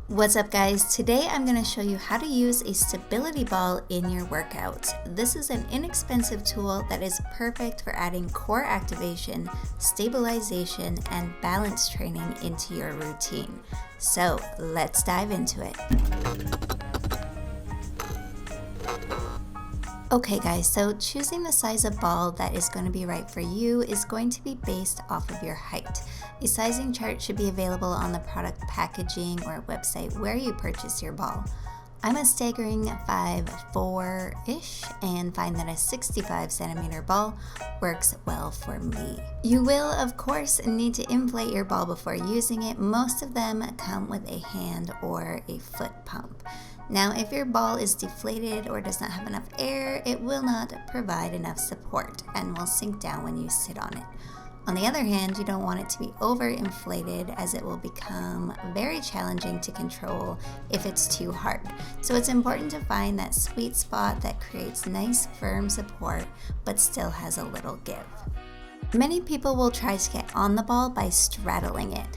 What's up guys? Today I'm going to show you how to use a stability ball in your workouts. This is an inexpensive tool that is perfect for adding core activation, stabilization, and balance training into your routine. So let's dive into it. Okay guys, so choosing the size of ball that is going to be right for you is going to be based off of your height. A sizing chart should be available on the product packaging or website where you purchase your ball. I'm a staggering 5'4"-ish and find that a 65 centimeter ball works well for me. You will, of course, need to inflate your ball before using it. Most of them come with a hand or a foot pump. Now, if your ball is deflated or does not have enough air, it will not provide enough support and will sink down when you sit on it. On the other hand, you don't want it to be overinflated as it will become very challenging to control if it's too hard. So it's important to find that sweet spot that creates nice firm support but still has a little give. Many people will try to get on the ball by straddling it.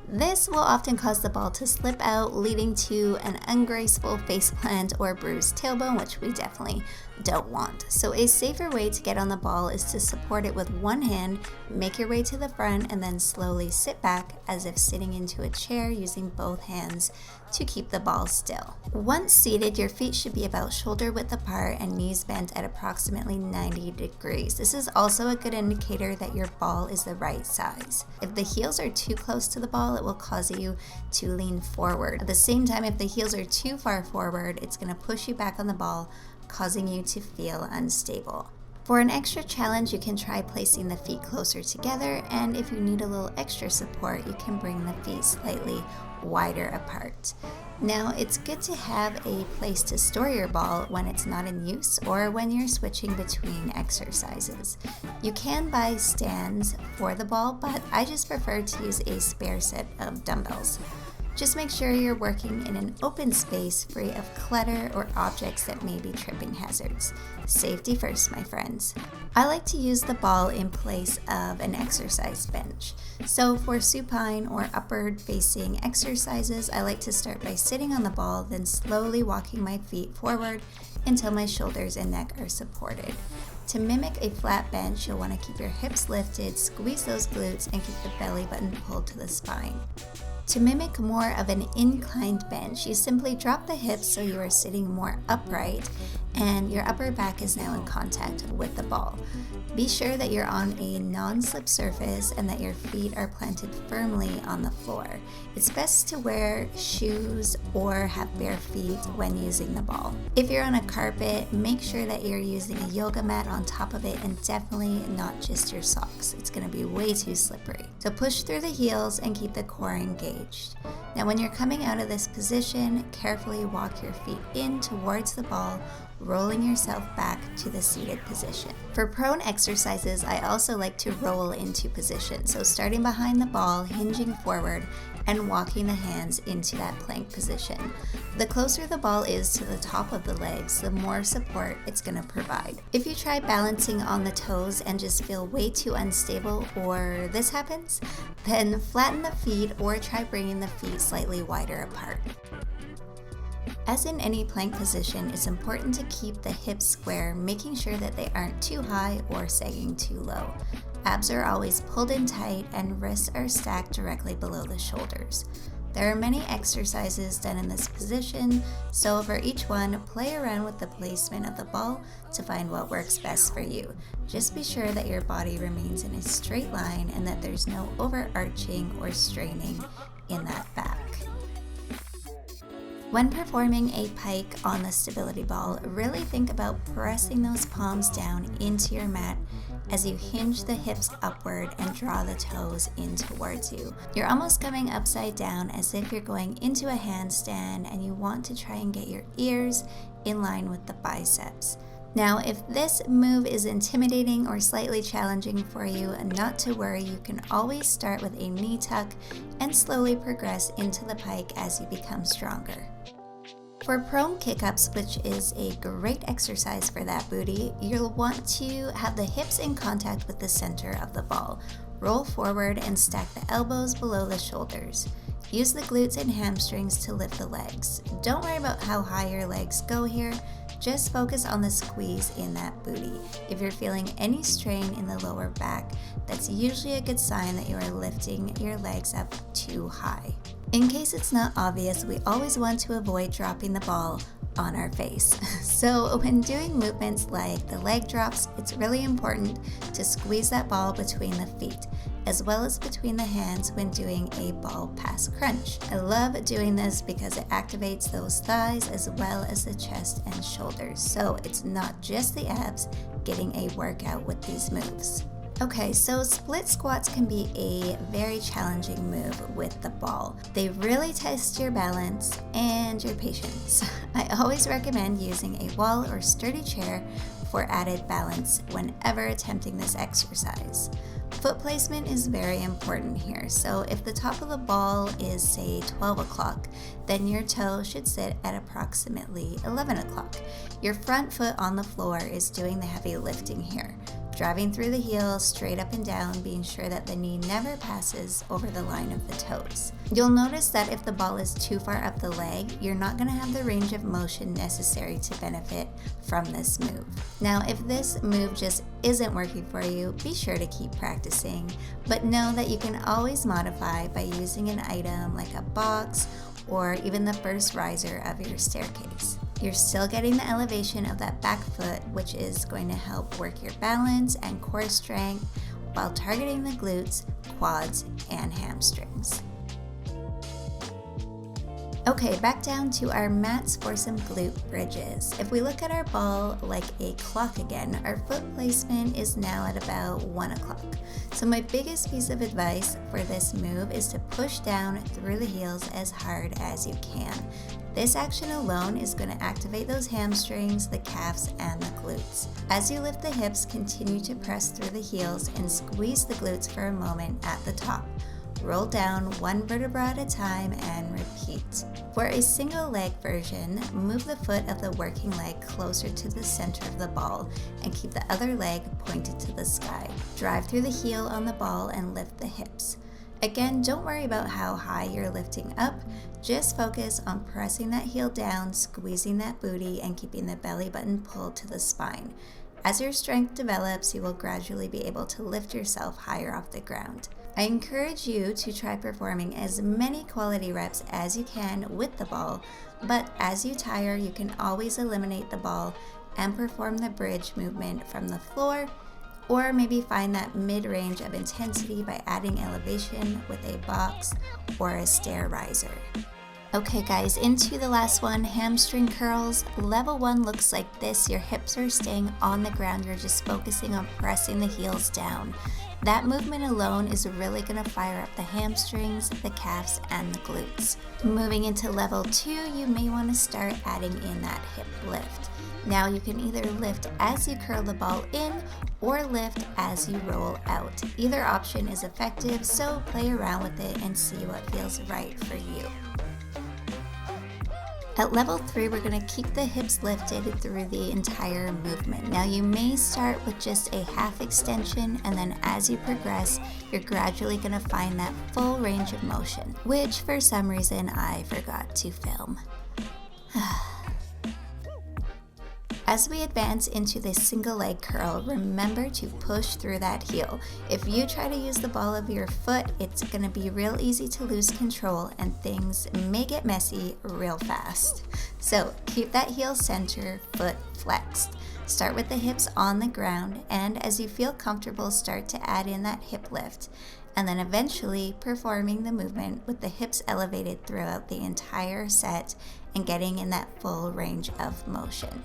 This will often cause the ball to slip out, leading to an ungraceful faceplant or bruised tailbone, which we definitely don't want. So a safer way to get on the ball is to support it with one hand, make your way to the front, and then slowly sit back as if sitting into a chair using both hands to keep the ball still. Once seated, your feet should be about shoulder width apart and knees bent at approximately 90 degrees. This is also a good indicator that your ball is the right size. If the heels are too close to the ball, it will cause you to lean forward. At the same time, if the heels are too far forward, it's going to push you back on the ball, causing you to feel unstable. For an extra challenge, you can try placing the feet closer together, and if you need a little extra support, you can bring the feet slightly wider apart. Now, it's good to have a place to store your ball when it's not in use or when you're switching between exercises. You can buy stands for the ball, but I just prefer to use a spare set of dumbbells. Just make sure you're working in an open space free of clutter or objects that may be tripping hazards. Safety first, my friends. I like to use the ball in place of an exercise bench. So for supine or upward facing exercises, I like to start by sitting on the ball, then slowly walking my feet forward until my shoulders and neck are supported. To mimic a flat bench, you'll want to keep your hips lifted, squeeze those glutes, and keep the belly button pulled to the spine. To mimic more of an inclined bench, you simply drop the hips so you are sitting more upright and your upper back is now in contact with the ball. Be sure that you're on a non-slip surface and that your feet are planted firmly on the floor. It's best to wear shoes or have bare feet when using the ball. If you're on a carpet, make sure that you're using a yoga mat on top of it and definitely not just your socks. It's going to be way too slippery. So push through the heels and keep the core engaged. Now when you're coming out of this position, carefully walk your feet in towards the ball, rolling yourself back to the seated position. For prone exercises, I also like to roll into position. So starting behind the ball, hinging forward, and walking the hands into that plank position. The closer the ball is to the top of the legs, the more support it's going to provide. If you try balancing on the toes and just feel way too unstable or this happens, then flatten the feet or try bringing the feet slightly wider apart. As in any plank position, it's important to keep the hips square, making sure that they aren't too high or sagging too low. Abs are always pulled in tight and wrists are stacked directly below the shoulders. There are many exercises done in this position, so for each one, play around with the placement of the ball to find what works best for you. Just be sure that your body remains in a straight line and that there's no overarching or straining in that back. When performing a pike on the stability ball, really think about pressing those palms down into your mat as you hinge the hips upward and draw the toes in towards you. You're almost coming upside down as if you're going into a handstand and you want to try and get your ears in line with the biceps. Now, if this move is intimidating or slightly challenging for you, not to worry, you can always start with a knee tuck and slowly progress into the pike as you become stronger. For prone kick-ups, which is a great exercise for that booty, you'll want to have the hips in contact with the center of the ball. Roll forward and stack the elbows below the shoulders. Use the glutes and hamstrings to lift the legs. Don't worry about how high your legs go here. Just focus on the squeeze in that booty. If you're feeling any strain in the lower back, that's usually a good sign that you are lifting your legs up too high. In case it's not obvious, we always want to avoid dropping the ball on our face. So when doing movements like the leg drops, it's really important to squeeze that ball between the feet, as well as between the hands when doing a ball pass crunch. I love doing this because it activates those thighs as well as the chest and shoulders. So it's not just the abs getting a workout with these moves. Okay, so split squats can be a very challenging move with the ball. They really test your balance and your patience. I always recommend using a wall or sturdy chair for added balance whenever attempting this exercise. Foot placement is very important here. So if the top of the ball is, say, 12 o'clock, then your toe should sit at approximately 11 o'clock. Your front foot on the floor is doing the heavy lifting here, driving through the heel straight up and down, being sure that the knee never passes over the line of the toes. You'll notice that if the ball is too far up the leg, you're not going to have the range of motion necessary to benefit from this move. Now, if this move just isn't working for you, be sure to keep practicing, but know that you can always modify by using an item like a box or even the first riser of your staircase. You're still getting the elevation of that back foot, which is going to help work your balance and core strength while targeting the glutes, quads, and hamstrings. Okay, back down to our mats for some glute bridges. If we look at our ball like a clock again, our foot placement is now at about 1 o'clock. So my biggest piece of advice for this move is to push down through the heels as hard as you can. This action alone is going to activate those hamstrings, the calves, and the glutes. As you lift the hips, continue to press through the heels and squeeze the glutes for a moment at the top. Roll down one vertebra at a time and repeat. For a single leg version, move the foot of the working leg closer to the center of the ball and keep the other leg pointed to the sky. Drive through the heel on the ball and lift the hips. Again, don't worry about how high you're lifting up, just focus on pressing that heel down, squeezing that booty, and keeping the belly button pulled to the spine. As your strength develops, you will gradually be able to lift yourself higher off the ground. I encourage you to try performing as many quality reps as you can with the ball, but as you tire, you can always eliminate the ball and perform the bridge movement from the floor, or maybe find that mid-range of intensity by adding elevation with a box or a stair riser. Okay guys, into the last one, hamstring curls. Level 1 looks like this. Your hips are staying on the ground. You're just focusing on pressing the heels down. That movement alone is really going to fire up the hamstrings, the calves, and the glutes. Moving into level 2, you may want to start adding in that hip lift. Now you can either lift as you curl the ball in or lift as you roll out. Either option is effective, so play around with it and see what feels right for you. At level 3, we're going to keep the hips lifted through the entire movement. Now you may start with just a half extension, and then as you progress, you're gradually going to find that full range of motion, which for some reason I forgot to film. As we advance into this single leg curl, remember to push through that heel. If you try to use the ball of your foot, it's going to be real easy to lose control and things may get messy real fast. So keep that heel center, foot flexed. Start with the hips on the ground, and as you feel comfortable, start to add in that hip lift, and then eventually performing the movement with the hips elevated throughout the entire set and getting in that full range of motion.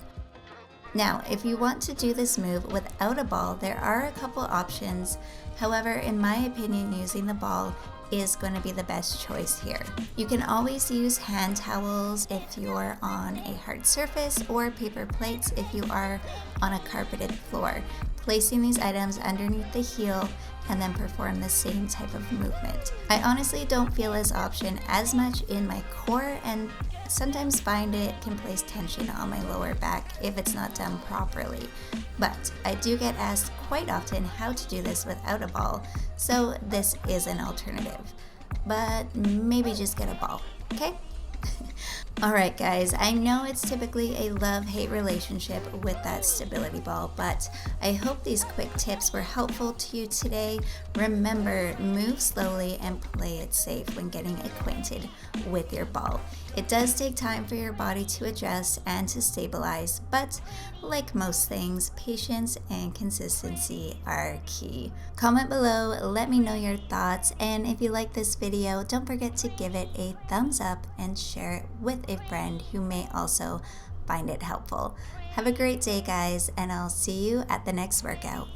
Now, if you want to do this move without a ball, there are a couple options. However, in my opinion, using the ball is going to be the best choice here. You can always use hand towels if you're on a hard surface, or paper plates if you are on a carpeted floor. Placing these items underneath the heel and then perform the same type of movement. I honestly don't feel this option as much in my core, and sometimes find it can place tension on my lower back if it's not done properly. But I do get asked quite often how to do this without a ball, so this is an alternative. but maybe just get a ball, okay? Alright guys, I know it's typically a love-hate relationship with that stability ball, but I hope these quick tips were helpful to you today. Remember, move slowly and play it safe when getting acquainted with your ball. It does take time for your body to adjust and to stabilize, but like most things, patience and consistency are key. Comment below, let me know your thoughts, and if you like this video, don't forget to give it a thumbs up and share it with a friend who may also find it helpful. Have a great day, guys, and I'll see you at the next workout.